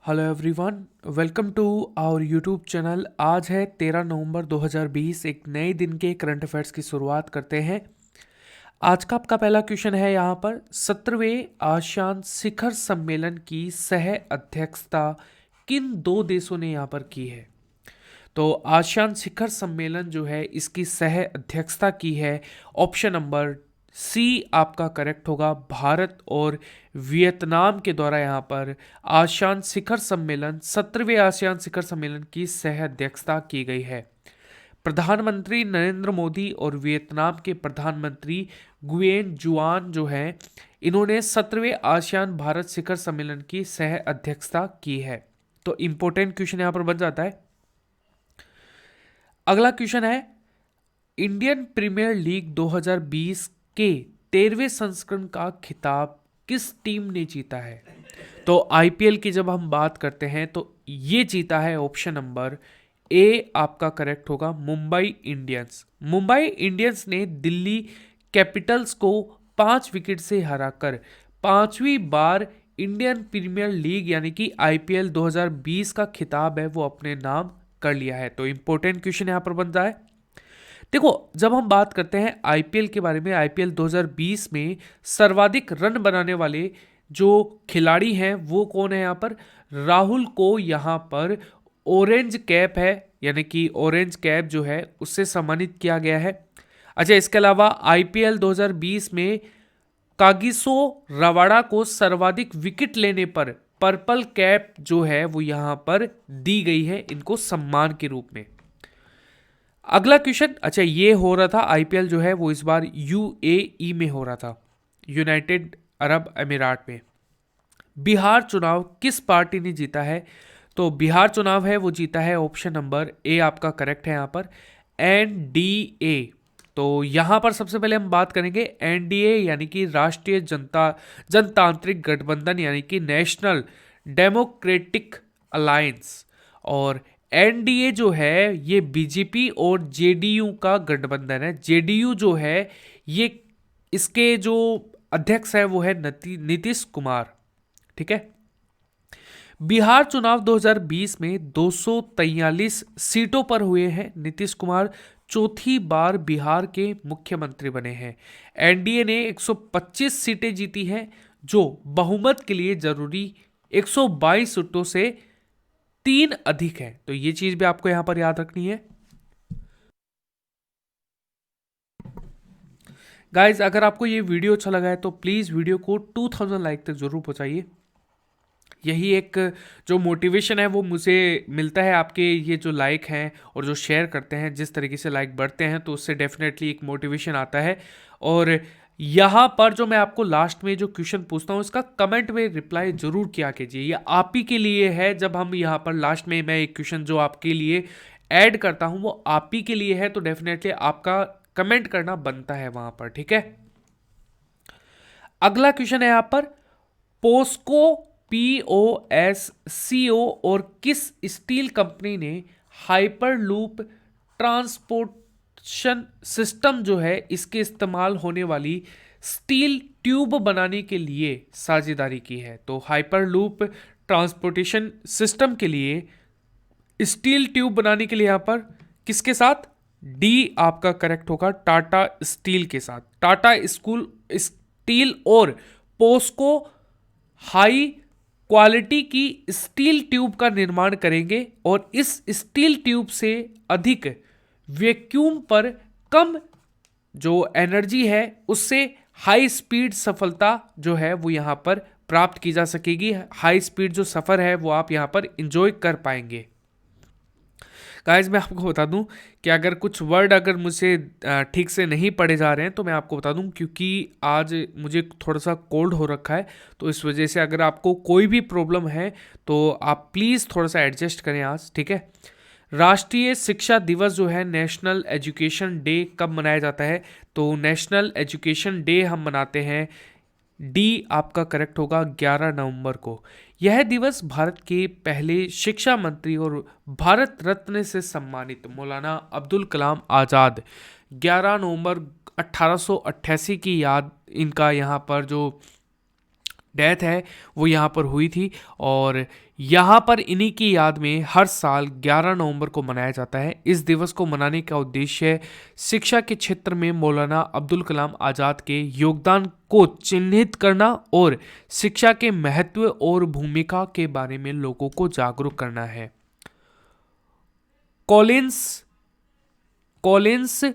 Hello everyone, welcome to our YouTube channel. आज है 13 नवंबर 2020। एक नए दिन के करंट अफेयर्स की शुरुआत करते हैं। आज का आपका पहला क्वेश्चन है यहाँ पर 17वें आसियान शिखर सम्मेलन की सह अध्यक्षता किन दो देशों ने यहाँ पर की है। तो आसियान शिखर सम्मेलन जो है इसकी सह अध्यक्षता की है ऑप्शन नंबर सी आपका करेक्ट होगा, भारत और वियतनाम के द्वारा यहाँ पर आसियान शिखर सम्मेलन 17वें आसियान शिखर सम्मेलन की सह अध्यक्षता की गई है। प्रधानमंत्री नरेंद्र मोदी और वियतनाम के प्रधानमंत्री गुयेन जुआन जो हैं इन्होंने 17वें आसियान भारत शिखर सम्मेलन की सह अध्यक्षता की है। तो इंपॉर्टेंट क्वेश्चन यहाँ पर बन जाता है। अगला क्वेश्चन है इंडियन प्रीमियर लीग 2020 के 13वें संस्करण का खिताब किस टीम ने जीता है। तो आईपीएल की जब हम बात करते हैं तो ये जीता है ऑप्शन नंबर ए आपका करेक्ट होगा, मुंबई इंडियंस। मुंबई इंडियंस ने दिल्ली कैपिटल्स को 5 विकेट से हराकर 5वीं बार इंडियन प्रीमियर लीग यानी कि आईपीएल 2020 का खिताब है वो अपने नाम कर लिया है। तो इंपॉर्टेंट क्वेश्चन यहां पर बनता है। देखो, जब हम बात करते हैं आईपीएल के बारे में, आईपीएल 2020 में सर्वाधिक रन बनाने वाले जो खिलाड़ी हैं वो कौन है यहाँ पर। राहुल को यहाँ पर ऑरेंज कैप है यानी कि ऑरेंज कैप जो है उससे सम्मानित किया गया है। अच्छा, इसके अलावा आईपीएल 2020 में कागिसो रवाड़ा को सर्वाधिक विकेट लेने पर पर्पल कैप जो है वो यहां पर दी गई है इनको सम्मान के रूप में। अगला क्वेश्चन, अच्छा ये हो रहा था आईपीएल जो है वो इस बार यूएई में हो रहा था, यूनाइटेड अरब अमीरात में। बिहार चुनाव किस पार्टी ने जीता है। तो बिहार चुनाव है वो जीता है ऑप्शन नंबर ए आपका करेक्ट है यहाँ पर, एनडीए। तो यहाँ पर सबसे पहले हम बात करेंगे एनडीए यानी कि राष्ट्रीय जनतांत्रिक गठबंधन यानी कि नेशनल डेमोक्रेटिक अलायंस। और एनडीए जो है ये बीजेपी और जेडीयू का गठबंधन है। जेडीयू जो है ये इसके जो अध्यक्ष है वो है नीतीश कुमार। ठीक है। बिहार चुनाव 2020 में 243 सीटों पर हुए हैं। नीतीश कुमार चौथी बार बिहार के मुख्यमंत्री बने हैं। एनडीए ने 125 सीटें जीती हैं जो बहुमत के लिए जरूरी 122 सीटों से 3 अधिक है। तो ये चीज भी आपको यहां पर याद रखनी है। गाइज, अगर आपको ये वीडियो अच्छा लगा है तो प्लीज वीडियो को 2000 लाइक तक जरूर पहुंचाइए। यही एक जो मोटिवेशन है वो मुझे मिलता है आपके ये जो लाइक हैं और जो शेयर करते हैं। जिस तरीके से लाइक बढ़ते हैं तो उससे डेफिनेटली एक मोटिवेशन आता है। और यहाँ पर जो मैं आपको लास्ट में जो क्वेश्चन पूछता हूँ इसका कमेंट में रिप्लाई जरूर किया कीजिए। ये आप ही के लिए है। जब हम यहाँ पर लास्ट में मैं एक क्वेश्चन जो आपके लिए ऐड करता हूँ वो आप ही के लिए है, तो डेफिनेटली आपका कमेंट करना बनता है वहां पर। ठीक है। अगला क्वेश्चन है यहाँ पर पोस्को POSCO और किस स्टील कंपनी ने हाइपरलूप ट्रांसपोर्टेशन सिस्टम जो है इसके इस्तेमाल होने वाली स्टील ट्यूब बनाने के लिए साझेदारी की है। तो हाइपरलूप ट्रांसपोर्टेशन सिस्टम के लिए स्टील ट्यूब बनाने के लिए यहां पर किसके साथ, डी आपका करेक्ट होगा, टाटा स्टील के साथ। टाटा स्टील और पोस्को हाई क्वालिटी की स्टील ट्यूब का निर्माण करेंगे और इस स्टील ट्यूब से अधिक वैक्यूम पर कम जो एनर्जी है उससे हाई स्पीड सफलता जो है वो यहां पर प्राप्त की जा सकेगी। हाई स्पीड जो सफर है वो आप यहां पर इंजॉय कर पाएंगे। गाइस, मैं आपको बता दूं कि अगर कुछ वर्ड अगर मुझे ठीक से नहीं पढ़े जा रहे हैं तो मैं आपको बता दूं, क्योंकि आज मुझे थोड़ा सा कोल्ड हो रखा है तो इस वजह से अगर आपको कोई भी प्रॉब्लम है तो आप प्लीज़ थोड़ा सा एडजस्ट करें आज। ठीक है। राष्ट्रीय शिक्षा दिवस जो है, नेशनल एजुकेशन डे, कब मनाया जाता है। तो नेशनल एजुकेशन डे हम मनाते हैं, डी आपका करेक्ट होगा, 11 नवंबर को। यह दिवस भारत के पहले शिक्षा मंत्री और भारत रत्न से सम्मानित मौलाना अब्दुल कलाम आज़ाद 11 नवंबर 1888 की याद इनका यहाँ पर जो डेथ है वो यहाँ पर हुई थी। और यहाँ पर इन्हीं की याद में हर साल 11 नवंबर को मनाया जाता है। इस दिवस को मनाने का उद्देश्य शिक्षा के क्षेत्र में मौलाना अब्दुल कलाम आज़ाद के योगदान को चिन्हित करना और शिक्षा के महत्व और भूमिका के बारे में लोगों को जागरूक करना है। कॉलिंस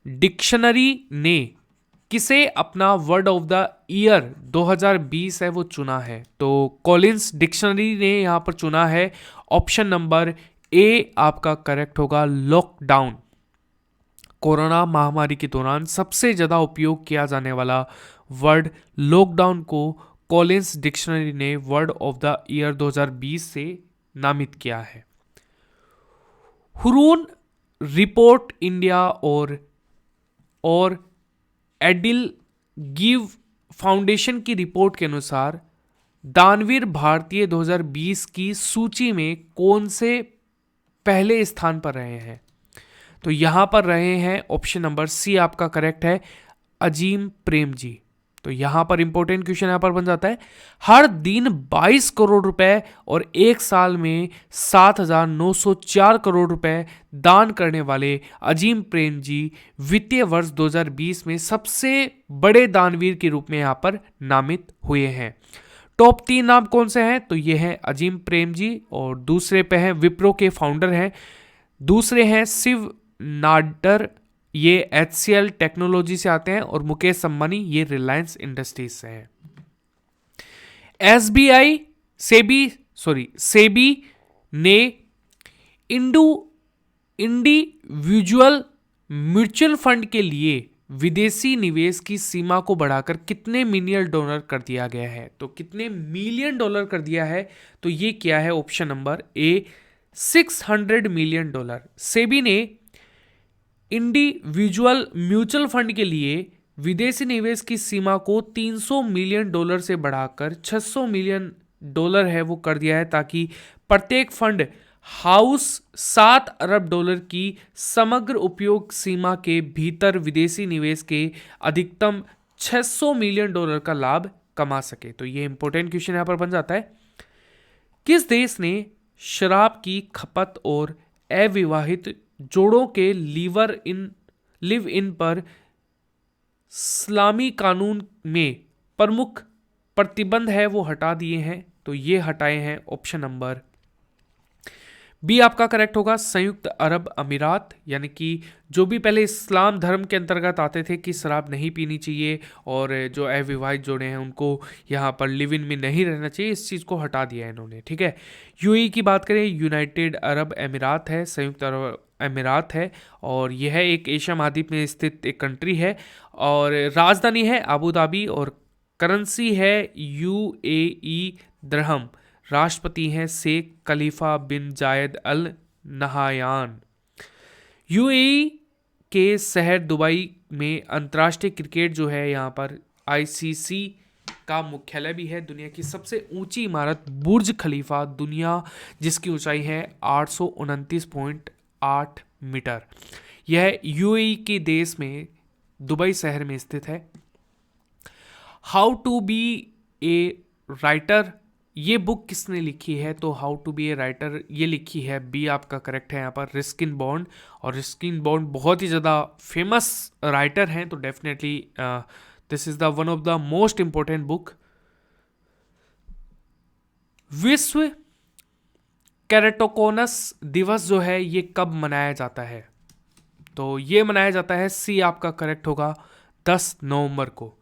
डिक्शनरी ने किसे अपना वर्ड ऑफ द ईयर 2020 है वो चुना है? तो कॉलिंस डिक्शनरी ने यहाँ पर चुना है ऑप्शन नंबर ए आपका करेक्ट होगा, लॉकडाउन। कोरोना महामारी के दौरान सबसे ज़्यादा उपयोग किया जाने वाला वर्ड लॉकडाउन को कॉलिंस डिक्शनरी ने वर्ड ऑफ द ईयर 2020 से नामित किया है। हुरून रिपोर्ट इंडिया और एडिल गिव फाउंडेशन की रिपोर्ट के अनुसार दानवीर भारतीय 2020 की सूची में कौन से पहले स्थान पर रहे हैं? तो यहां पर रहे हैं ऑप्शन नंबर सी आपका करेक्ट है, अजीम प्रेम जी। तो यहां पर इंपॉर्टेंट क्वेश्चन यहां पर बन जाता है, हर दिन 22 करोड़ रुपए और एक साल में 7,904 करोड़ रुपए दान करने वाले अजीम प्रेम जी वित्तीय वर्ष 2020 में सबसे बड़े दानवीर के रूप में यहां पर नामित हुए हैं। टॉप 3 नाम कौन से हैं? तो ये हैं अजीम प्रेम जी, और दूसरे पे हैं विप्रो के फाउंडर हैं, दूसरे हैं शिव नाडर, ये HCL टेक्नोलॉजी से आते हैं, और मुकेश अंबानी ये रिलायंस इंडस्ट्रीज से हैं। सेबी ने इंडिविजुअल म्यूचुअल फंड के लिए विदेशी निवेश की सीमा को बढ़ाकर कितने मिलियन डॉलर कर दिया गया है? तो कितने मिलियन डॉलर कर दिया है? तो ये क्या है? Option number A 600 million dollar. SEBI ने इंडिविजुअल म्यूचुअल फंड के लिए विदेशी निवेश की सीमा को 300 मिलियन डॉलर से बढ़ाकर 600 मिलियन डॉलर है वो कर दिया है, ताकि प्रत्येक फंड हाउस 7 अरब डॉलर की समग्र उपयोग सीमा के भीतर विदेशी निवेश के अधिकतम 600 मिलियन डॉलर का लाभ कमा सके। तो ये इंपॉर्टेंट क्वेश्चन यहां पर बन जाता है, किस देश ने शराब की खपत और अविवाहित जोड़ों के लिव इन पर इस्लामी कानून में प्रमुख प्रतिबंध है वो हटा दिए हैं? तो ये हटाए हैं ऑप्शन नंबर बी आपका करेक्ट होगा, संयुक्त अरब अमीरात। यानी कि जो भी पहले इस्लाम धर्म के अंतर्गत आते थे कि शराब नहीं पीनी चाहिए और जो अविवाहित जोड़े हैं उनको यहाँ पर लिव इन में नहीं रहना चाहिए, इस चीज़ को हटा दिया है इन्होंने। ठीक है, यूएई की बात करें, यूनाइटेड अरब अमीरात है, संयुक्त अरब अमीरात है, और यह एक एशिया महाद्वीप में स्थित एक कंट्री है, और राजधानी है अबू धाबी, और करेंसी है UAE दिरहम। राष्ट्रपति हैं शेख खलीफा बिन जायद अल नहायान। यूएई के शहर दुबई में अंतर्राष्ट्रीय क्रिकेट जो है यहाँ पर ICC का मुख्यालय भी है। दुनिया की सबसे ऊंची इमारत बुर्ज खलीफा, दुनिया जिसकी ऊंचाई है 829.8 मीटर, यह यूएई के देश में दुबई शहर में स्थित है। How to be a writer, ये बुक किसने लिखी है? तो how to be a writer ये लिखी है, बी आपका करेक्ट है यहाँ पर, रस्किन बॉन्ड। और रस्किन बॉन्ड बहुत ही ज़्यादा फेमस राइटर हैं, तो definitely this is the one of the most important book. विश्व केराटोकोनस दिवस जो है ये कब मनाया जाता है? तो ये मनाया जाता है, सी आपका करेक्ट होगा, 10 नवंबर को।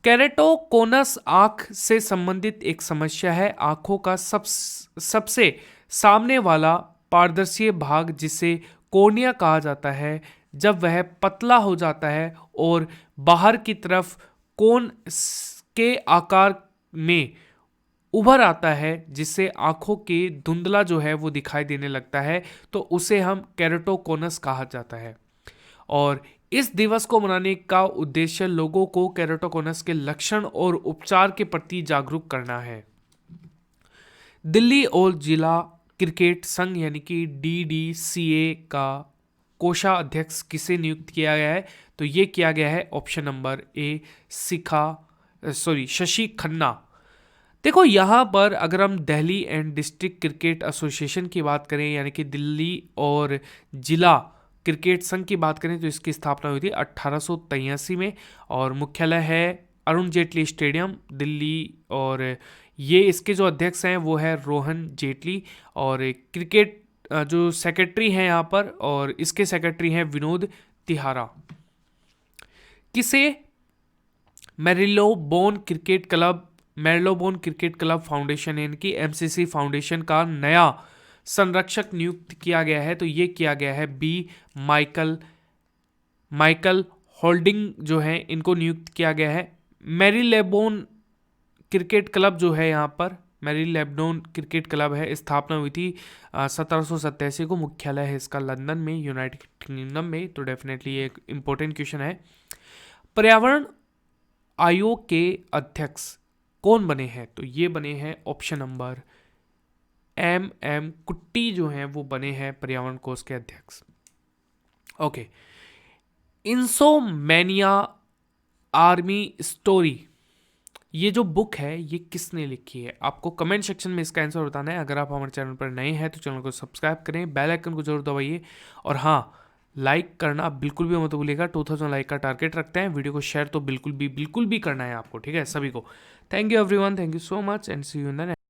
केराटोकोनस आंख से संबंधित एक समस्या है, आंखों का सबसे सामने वाला पारदर्शी भाग जिसे कॉर्निया कहा जाता है, जब वह पतला हो जाता है और बाहर की तरफ कोन के आकार में उभर आता है, जिससे आंखों के धुंधला जो है वो दिखाई देने लगता है, तो उसे हम केराटोकोनस कहा जाता है। और इस दिवस को मनाने का उद्देश्य लोगों को केराटोकोनस के लक्षण और उपचार के प्रति जागरूक करना है। दिल्ली और जिला क्रिकेट संघ यानी कि DDCA का कोषाध्यक्ष किसे नियुक्त किया गया है? तो ये किया गया है option number A Shashi Khanna. देखो यहाँ पर अगर हम Delhi and district cricket association की बात करें, यानी कि दिल्ली और जिला क्रिकेट संघ की बात करें, तो इसकी स्थापना हुई थी 1883 में और मुख्यालय है अरुण जेटली स्टेडियम दिल्ली। और ये इसके जो अध्यक्ष हैं वो है रोहन जेटली, और क्रिकेट जो सेक्रेटरी हैं यहाँ पर, और इसके सेक्रेटरी हैं विनोद तिहारा। किसे मेरिलोबोन क्रिकेट क्लब फाउंडेशन यानी कि एमसीसी फाउंडेशन का नया संरक्षक नियुक्त किया गया है? तो ये किया गया है बी माइकल होल्डिंग जो है, इनको नियुक्त किया गया है। मेरीलेबोन क्रिकेट क्लब जो है यहाँ पर, मेरीलेबोन क्रिकेट क्लब है, स्थापना हुई थी 1787 को। मुख्यालय है इसका लंदन में, यूनाइटेड किंगडम में। तो डेफिनेटली ये एक इंपॉर्टेंट क्वेश्चन है। पर्यावरण आयोग के अध्यक्ष कौन बने हैं? तो ये बने हैं ऑप्शन नंबर एम कुट्टी जो हैं वो बने हैं पर्यावरण कोष के अध्यक्ष। ओके, इंसोमेनिया आर्मी स्टोरी, ये जो बुक है ये किसने लिखी है? आपको कमेंट सेक्शन में इसका आंसर बताना है। अगर आप हमारे चैनल पर नए हैं तो चैनल को सब्सक्राइब करें, बेल आइकन को जरूर दबाइए, और हाँ, लाइक करना बिल्कुल भी मत भूलिएगा। 2000 लाइक का टारगेट रखते हैं। वीडियो को शेयर तो बिल्कुल भी करना है आपको, ठीक है, सभी को। Thank you everyone, thank you so much and see you in the next.